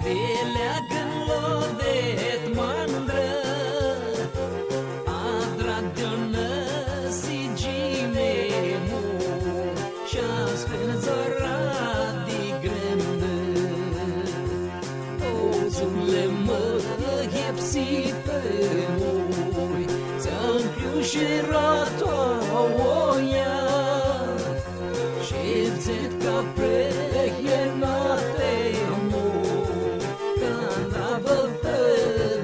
de leagăn lodet mandră, adradionă sigime mu, și-a spânzora de grândă. Ozule mă hepsită mui, ți-am chiușirat-o oia, și-vzet ca prehienate mu, când avătă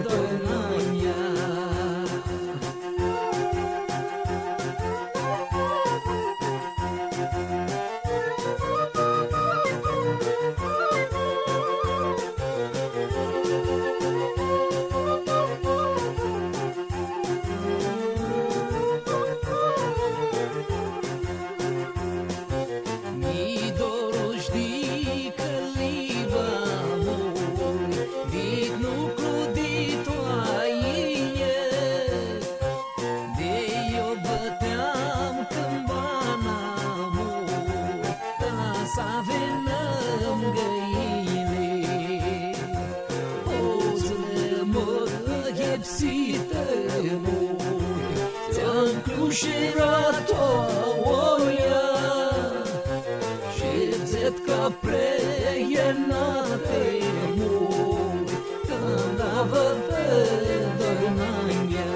donania. Să avenăm găile, oză mă hepsită mui, ți-am clușerat-o oia, și-vzet ca preienate mui, când avătă donania.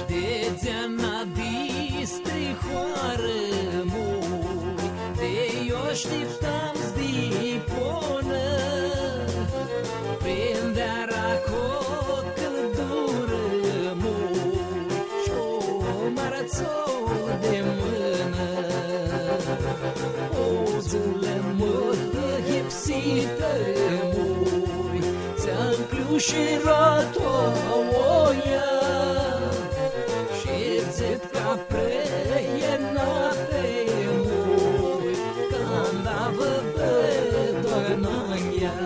Dețeana distrihoară mui, de-i-o așteptam-ți diponă, prindea-ra cu căldură mui, și-o marațo de mână. Ozule mă hepsită mui, ți-am clușirat-o oia, și-vzet ca preienate mui, când avătă donania.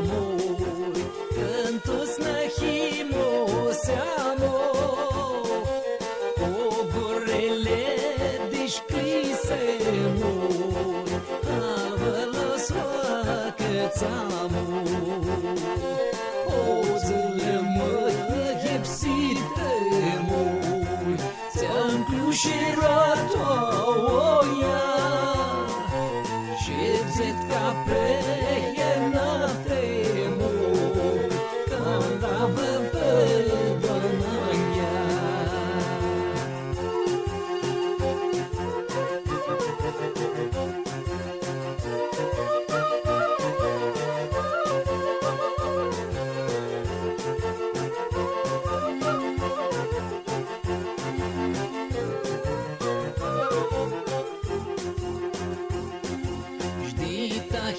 Mui, când tu-s năhimo seamo, o gorele dișcrise mui, avălăsoa cățamu. Ozule mă hepsită mui, ți-am clușirat-o oia, și-vzet ca preienate mui, când avătă donania.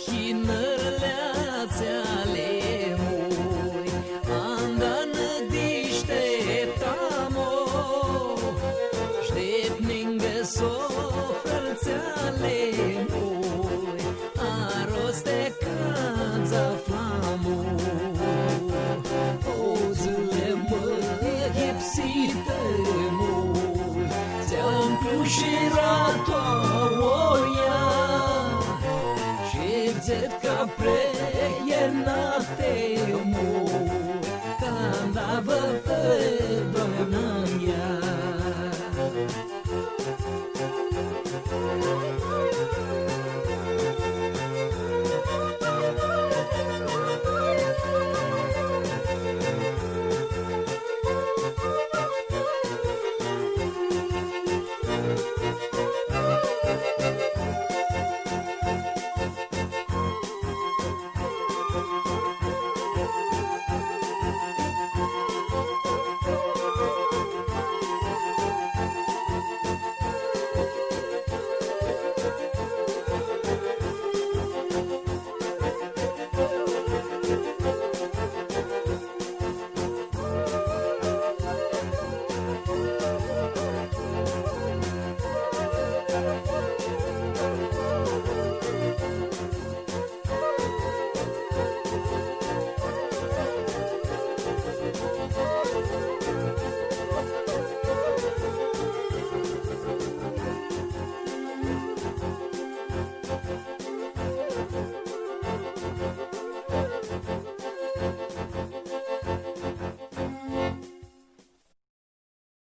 Hinărleațeale mui, andană dișteptamo, ștepningă sofrățeale mui, aroste canța flamu. Ozule mă hepsită mui, ți-am clușirat-o oia, și-vzet ca preienate mui, când avătă